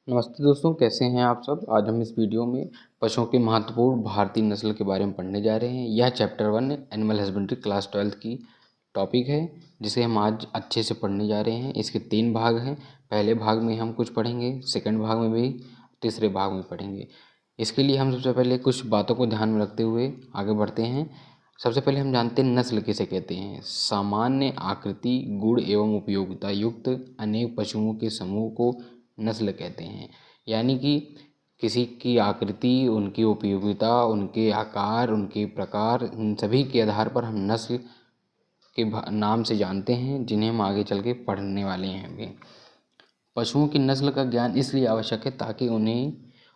नमस्ते दोस्तों, कैसे हैं आप सब। आज हम इस वीडियो में पशुओं के महत्वपूर्ण भारतीय नस्ल के बारे में पढ़ने जा रहे हैं। यह चैप्टर 1 एनिमल हस्बेंड्री क्लास 12 की टॉपिक है, जिसे हम आज अच्छे से पढ़ने जा रहे हैं। इसके 3 भाग हैं। पहले भाग में हम कुछ पढ़ेंगे, सेकंड भाग में भी, तीसरे भाग में पढ़ेंगे। इसके लिए हम सबसे पहले कुछ बातों को ध्यान में रखते हुए आगे बढ़ते हैं। सबसे पहले हम जानते हैं नस्ल किसे कहते हैं। सामान्य आकृति, गुण एवं उपयोगिता युक्त अनेक पशुओं के समूह को नस्ल कहते हैं। यानी कि किसी की आकृति, उनकी उपयोगिता, उनके आकार, उनके प्रकार, इन सभी के आधार पर हम नस्ल के नाम से जानते हैं, जिन्हें हम आगे चल के पढ़ने वाले हैं अभी। पशुओं की नस्ल का ज्ञान इसलिए आवश्यक है ताकि उन्हें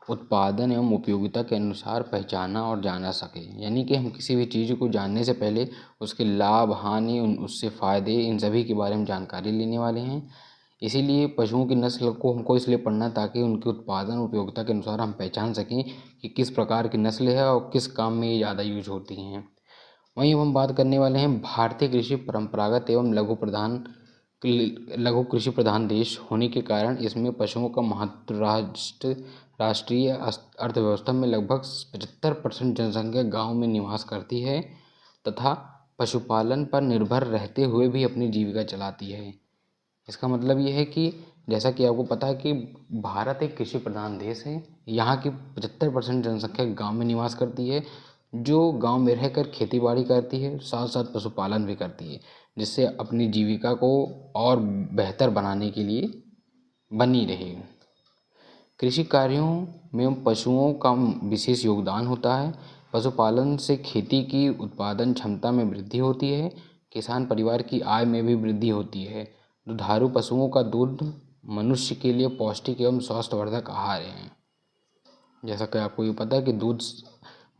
उत्पादन एवं उपयोगिता के अनुसार पहचाना और जाना सके। यानी कि हम किसी भी चीज़ को जानने से पहले उसके लाभ, हानि, उससे फ़ायदे, इन सभी के बारे में जानकारी लेने वाले हैं। इसीलिए पशुओं की नस्ल को हमको इसलिए पढ़ना ताकि उनके उत्पादन उपयोगिता के अनुसार हम पहचान सकें कि किस प्रकार की नस्ल है और किस काम में ये ज़्यादा यूज होती हैं। वहीं अब हम बात करने वाले हैं भारतीय कृषि परंपरागत एवं लघु कृषि प्रधान देश होने के कारण इसमें पशुओं का महत्व राष्ट्रीय अर्थव्यवस्था में लगभग 75% जनसंख्या गांव में निवास करती है तथा पशुपालन पर निर्भर रहते हुए भी अपनी जीविका चलाती है। इसका मतलब ये है कि जैसा कि आपको पता है कि भारत एक कृषि प्रधान देश है। यहाँ की 75% जनसंख्या गांव में निवास करती है, जो गांव में रहकर खेती बाड़ी करती है, साथ साथ पशुपालन भी करती है, जिससे अपनी जीविका को और बेहतर बनाने के लिए बनी रहे। कृषि कार्यों में पशुओं का विशेष योगदान होता है। पशुपालन से खेती की उत्पादन क्षमता में वृद्धि होती है। किसान परिवार की आय में भी वृद्धि होती है। दुधारू पशुओं का दूध मनुष्य के लिए पौष्टिक एवं स्वास्थ्यवर्धक आहार है। जैसा कि आपको ये पता है कि दूध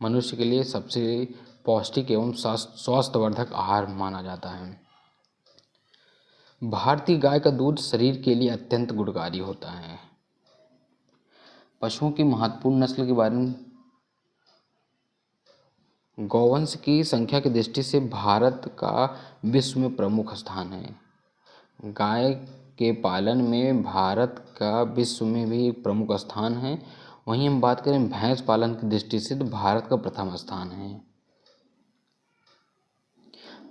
मनुष्य के लिए सबसे पौष्टिक एवं स्वास्थ्यवर्धक आहार माना जाता है। भारतीय गाय का दूध शरीर के लिए अत्यंत गुणकारी होता है। पशुओं की महत्वपूर्ण नस्ल के बारे में, गौवंश की संख्या की दृष्टि से भारत का विश्व में प्रमुख स्थान है। गाय के पालन में भारत का विश्व में भी एक प्रमुख स्थान है। वहीं हम बात करें भैंस पालन की दृष्टि से तो भारत का प्रथम स्थान है।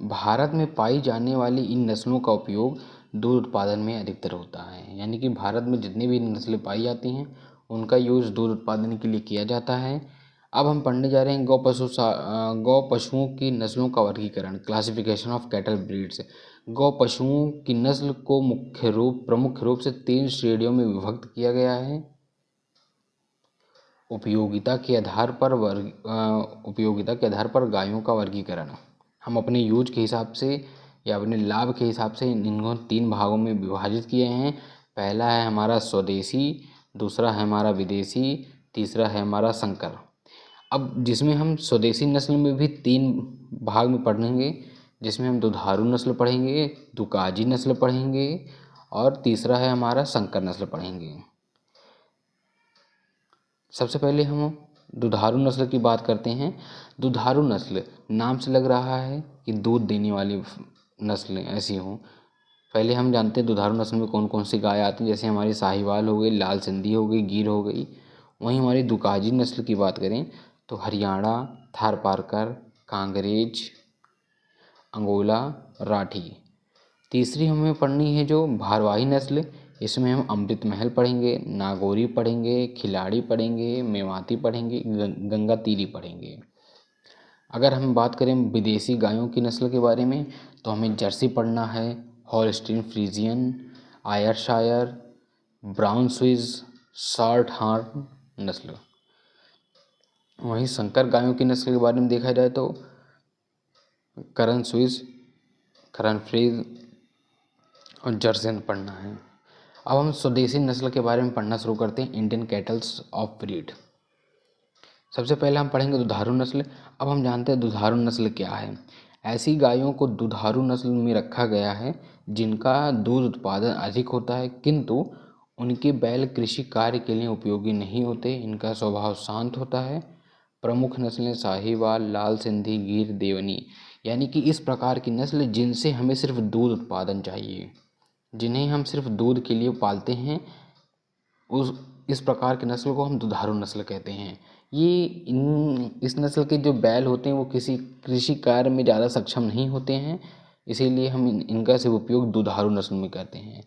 भारत में पाई जाने वाली इन नस्लों का उपयोग दूध उत्पादन में अधिकतर होता है। यानी कि भारत में जितनी भी नस्लें पाई जाती हैं उनका यूज़ दूध उत्पादन के लिए किया जाता है। अब हम पढ़ने जा रहे हैं गौ पशुओं की नस्लों का वर्गीकरण, क्लासिफिकेशन ऑफ कैटल ब्रीड्स। गौ पशुओं की नस्ल को प्रमुख रूप से 3 श्रेणियों में विभक्त किया गया है। उपयोगिता के आधार पर गायों का वर्गीकरण हम अपने यूज के हिसाब से या अपने लाभ के हिसाब से इनको 3 भागों में विभाजित किए हैं। पहला है हमारा स्वदेशी, दूसरा है हमारा विदेशी, तीसरा है हमारा संकर। अब जिसमें हम स्वदेशी नस्ल में भी 3 भाग में पढ़ेंगे, जिसमें हम दुधारू नस्ल पढ़ेंगे, दुकाजी नस्ल पढ़ेंगे और तीसरा है हमारा संकर नस्ल पढ़ेंगे। सबसे पहले हम दुधारू नस्ल की बात करते हैं। दुधारू नस्ल नाम से लग रहा है कि दूध देने वाली नस्लें ऐसी हों। पहले हम जानते हैं दुधारू नस्ल में कौन कौन सी गाय आती हैं। जैसे हमारी साहिवाल हो गई, लाल सिंधी हो गई, गिर हो गई। वहीं हमारी दुकाजी नस्ल की बात करें तो हरियाणा, थारपारकर, कांगरेज, अंगोला, राठी। तीसरी हमें पढ़नी है जो भारवाही नस्ल। इसमें हम अमृत महल पढ़ेंगे, नागौरी पढ़ेंगे, खिलाड़ी पढ़ेंगे, मेवाती पढ़ेंगे, गंगा तीरी पढ़ेंगे। अगर हम बात करें विदेशी गायों की नस्ल के बारे में तो हमें जर्सी पढ़ना है, Holstein Friesian, Ayrshire, brown Swiss, short horn नस्ल। वहीं संकर गायों की नस्ल के बारे में देखा जाए तो करन स्विस, करन फ्रीज और जर्सन पढ़ना है। अब हम स्वदेशी नस्ल के बारे में पढ़ना शुरू करते हैं, इंडियन कैटल्स ऑफ ब्रीड। सबसे पहले हम पढ़ेंगे दुधारू नस्ल। अब हम जानते हैं दुधारू नस्ल क्या है। ऐसी गायों को दुधारू नस्ल में रखा गया है जिनका दूध उत्पादन अधिक होता है, किंतु उनके बैल कृषि कार्य के लिए उपयोगी नहीं होते। इनका स्वभाव शांत होता है। प्रमुख नस्लें साहिवाल, लाल सिंधी, गिर, देवनी। यानी कि इस प्रकार की नस्ल जिनसे हमें सिर्फ दूध उत्पादन चाहिए, जिन्हें हम सिर्फ दूध के लिए पालते हैं, इस प्रकार की नस्ल को हम दुधारू नस्ल कहते हैं। इस नस्ल के जो बैल होते हैं वो किसी कृषि कार्य में ज़्यादा सक्षम नहीं होते हैं, इसीलिए हम इनका सिर्फ उपयोग दुधारू नस्ल में करते हैं।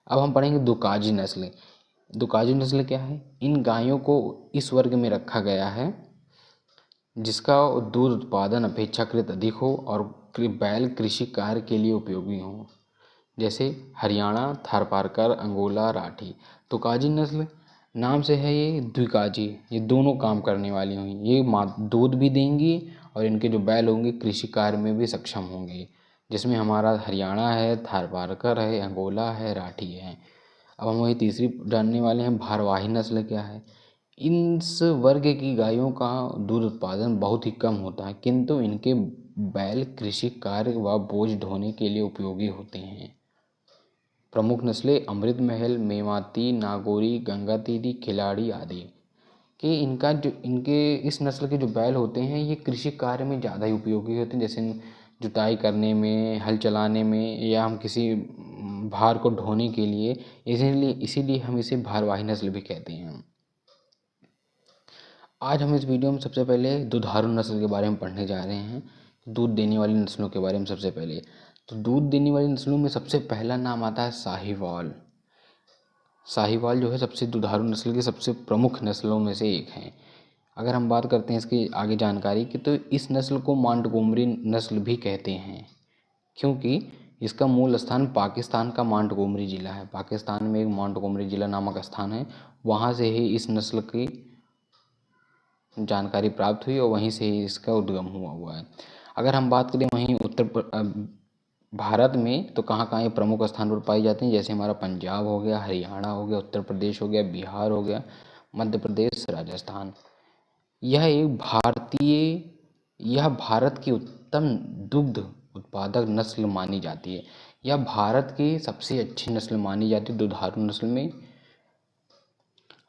अब हम पढ़ेंगे दुकाजी नस्ल। दुकाजी नस्ल क्या है? इन गायों को इस वर्ग में रखा गया है जिसका दूध उत्पादन अपेक्षाकृत अधिक हो और बैल कृषि कार्य के लिए उपयोगी हो, जैसे हरियाणा, थारपारकर, अंगोला, राठी। दुकाजी नस्ल नाम से है ये द्विकाजी, ये दोनों काम करने वाली हुई। ये दूध भी देंगी और इनके जो बैल होंगे कृषि कार्य में भी सक्षम होंगे, जिसमें हमारा हरियाणा है, थारपारकर है, अंगोला है, राठी है। अब हम वही तीसरी जानने वाले हैं, भारवाही नस्ल क्या है। इस वर्ग की गायों का दूध उत्पादन बहुत ही कम होता है, किंतु इनके बैल कृषि कार्य व बोझ ढोने के लिए उपयोगी होते हैं। प्रमुख नस्लें अमृत महल, मेवाती, नागौरी, गंगातीरी, खिलाड़ी आदि। कि इनके इस नस्ल के जो बैल होते हैं ये कृषि कार्य में ज़्यादा ही उपयोगी होते हैं, जैसे जुताई करने में, हल चलाने में, या हम किसी भार को ढोने के लिए। इसीलिए हम इसे भारवाही नस्ल भी कहते हैं। आज हम इस वीडियो में सबसे पहले दुधारू नस्ल के बारे में पढ़ने जा रहे हैं, दूध देने वाली नस्लों के बारे में। सबसे पहले तो दूध देने वाली नस्लों में सबसे पहला नाम आता है साहीवाल। साहीवाल जो है सबसे दुधारू नस्ल की सबसे प्रमुख नस्लों में से एक है। अगर हम बात करते हैं इसकी आगे जानकारी की, तो इस नस्ल को मांटगोमरी नस्ल भी कहते हैं, क्योंकि इसका मूल स्थान पाकिस्तान का मांटगोमरी ज़िला है। पाकिस्तान में एक मांटगोमरी ज़िला नामक स्थान है, वहाँ से ही इस नस्ल की जानकारी प्राप्त हुई और वहीं से ही इसका उद्गम हुआ है। अगर हम बात करें वहीं भारत में, तो कहाँ कहाँ ये प्रमुख स्थान पर पाई जाती हैं, जैसे हमारा पंजाब हो गया, हरियाणा हो गया, उत्तर प्रदेश हो गया, बिहार हो गया, मध्य प्रदेश, राजस्थान। यह भारत की उत्तम दुग्ध उत्पादक नस्ल मानी जाती है। यह भारत की सबसे अच्छी नस्ल मानी जाती है दुधारू नस्ल में,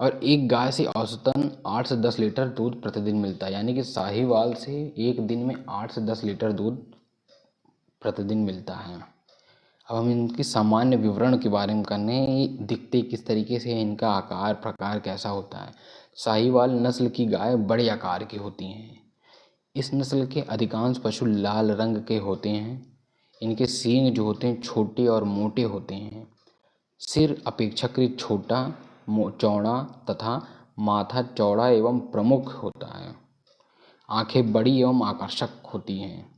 और एक गाय से औसतन 8 से 10 लीटर दूध प्रतिदिन मिलता है। यानी कि साहीवाल से एक दिन में 8 से 10 लीटर दूध प्रतिदिन मिलता है। अब हम इनकी सामान्य विवरण के बारे में करने हैं, दिखते किस तरीके से है, इनका आकार प्रकार कैसा होता है। साहीवाल नस्ल की गाय बड़े आकार की होती हैं। इस नस्ल के अधिकांश पशु लाल रंग के होते हैं। इनके सींग जो होते हैं छोटे और मोटे होते हैं। सिर अपेक्षाकृत छोटा, चौड़ा तथा माथा चौड़ा एवं प्रमुख होता है। आंखें बड़ी एवं आकर्षक होती हैं।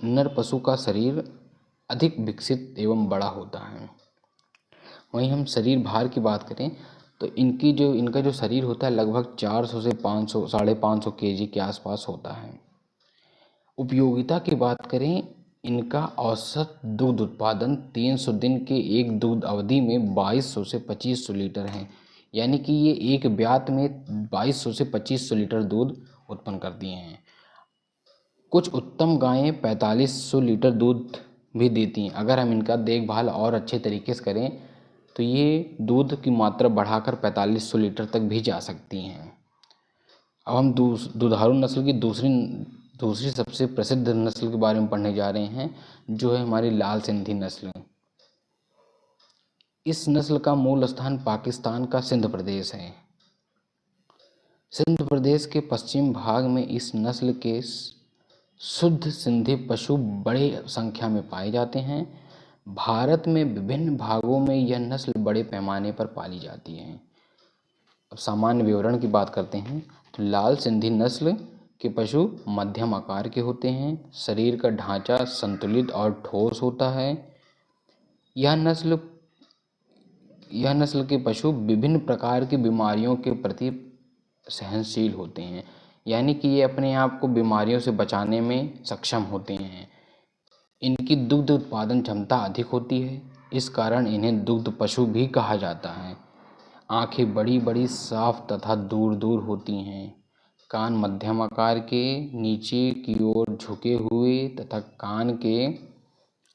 नर पशु का शरीर अधिक विकसित एवं बड़ा होता है। वहीं हम शरीर भार की बात करें तो इनका जो शरीर होता है लगभग 400 से 500 550 केजी के आसपास होता है। उपयोगिता की बात करें, इनका औसत दुग्ध उत्पादन 300 दिन के एक दूध अवधि में 2200 से 2500 लीटर है। यानी कि ये एक ब्यात में 2200 से 2500 लीटर दूध उत्पन्न करती हैं। कुछ उत्तम गायें 4500 लीटर दूध भी देती हैं। अगर हम इनका देखभाल और अच्छे तरीके से करें तो ये दूध की मात्रा बढ़ाकर 4500 लीटर तक भी जा सकती हैं। अब हम दुधारू नस्ल की दूसरी सबसे प्रसिद्ध नस्ल के बारे में पढ़ने जा रहे हैं, जो है हमारी लाल सिंधी नस्ल। इस नस्ल का मूल स्थान पाकिस्तान का सिंध प्रदेश है। सिंध प्रदेश के पश्चिम भाग में इस नस्ल के शुद्ध सिंधी पशु बड़े संख्या में पाए जाते हैं। भारत में विभिन्न भागों में यह नस्ल बड़े पैमाने पर पाली जाती है। अब सामान्य विवरण की बात करते हैं तो लाल सिंधी नस्ल के पशु मध्यम आकार के होते हैं। शरीर का ढांचा संतुलित और ठोस होता है। यह नस्ल के पशु विभिन्न प्रकार की बीमारियों के प्रति सहनशील होते हैं। यानी कि ये अपने आप को बीमारियों से बचाने में सक्षम होते हैं। इनकी दुग्ध उत्पादन क्षमता अधिक होती है, इस कारण इन्हें दुग्ध पशु भी कहा जाता है। आंखें बड़ी बड़ी साफ तथा दूर दूर होती हैं। कान मध्यम आकार के नीचे की ओर झुके हुए तथा कान के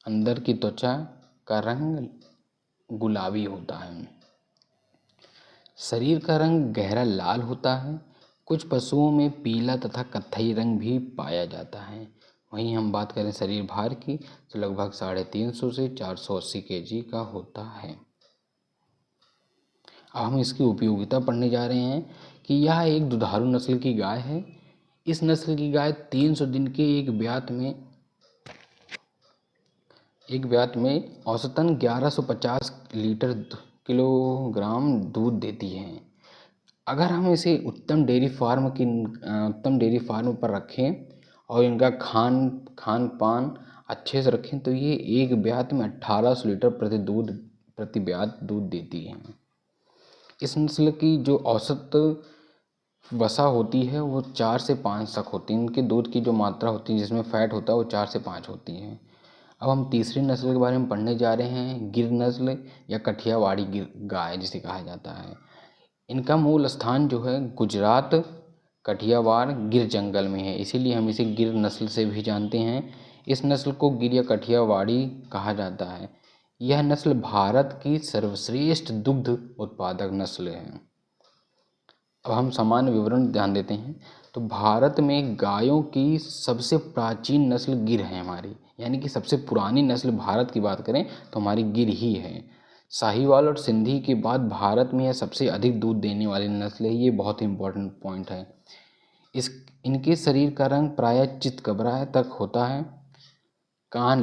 अंदर की त्वचा का रंग गुलाबी होता है। शरीर का रंग गहरा लाल होता है। कुछ पशुओं में पीला तथा कत्थई रंग भी पाया जाता है। वहीं हम बात करें शरीर भार की तो लगभग 350 से 480 केजी का होता है। अब हम इसकी उपयोगिता पढ़ने जा रहे हैं कि यह एक दुधारू नस्ल की गाय है। इस नस्ल की गाय 300 दिन के एक ब्यात में औसतन 1150 लीटर किलोग्राम दूध देती है। अगर हम इसे उत्तम डेयरी फार्म पर रखें और इनका खान पान अच्छे से रखें तो ये एक ब्यात में 1800 लीटर प्रति ब्यात दूध देती है। इस नस्ल की जो औसत वसा होती है वो 4 से 5 तक होती है। इनके दूध की जो मात्रा होती है जिसमें फैट होता है वो 4 से 5 होती है। अब हम तीसरी नस्ल के बारे में पढ़ने जा रहे हैं, गिर नस्ल या कठियावाड़ी गाय जिसे कहा जाता है। इनका मूल स्थान जो है गुजरात कठियावाड़ गिर जंगल में है, इसीलिए हम इसे गिर नस्ल से भी जानते हैं। इस नस्ल को गिर या कठियावाड़ी कहा जाता है। यह नस्ल भारत की सर्वश्रेष्ठ दुग्ध उत्पादक नस्ल है। अब हम सामान्य विवरण ध्यान देते हैं तो भारत में गायों की सबसे प्राचीन नस्ल गिर है हमारी, यानी कि सबसे पुरानी नस्ल भारत की बात करें तो हमारी गिर ही है। साहिवाल और सिंधी के बाद भारत में यह सबसे अधिक दूध देने वाली नस्ल है। ये बहुत ही इम्पोर्टेंट पॉइंट है। इनके शरीर का रंग प्रायः चितकबरा तक होता है। कान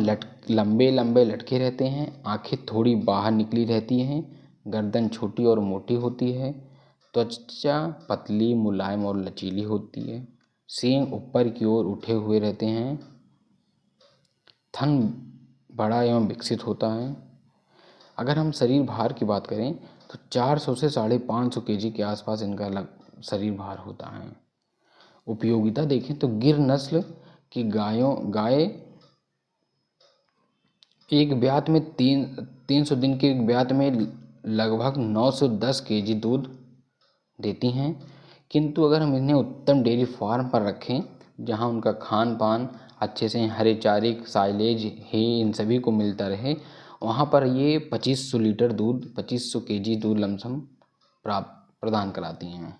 लंबे लंबे लटके रहते हैं। आंखें थोड़ी बाहर निकली रहती हैं। गर्दन छोटी और मोटी होती है। त्वचा पतली मुलायम और लचीली होती है। सींग ऊपर की ओर उठे हुए रहते हैं। थन बड़ा एवं विकसित होता है। अगर हम शरीर भार की बात करें तो 400 से 550 केजी के आसपास इनका शरीर भार होता है। उपयोगिता देखें तो गिर नस्ल की गाय एक ब्यात में 300 दिन के एक ब्यात में लगभग 910 केजी दूध देती हैं। किंतु अगर हम इन्हें उत्तम डेयरी फार्म पर रखें जहां उनका खान पान अच्छे से हरे चारे साइलेज है इन सभी को मिलता रहे, वहां पर ये 2500 केजी दूध लमसम प्रदान कराती हैं।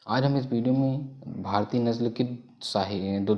आज हम इस वीडियो में भारतीय नस्ल की दुधारू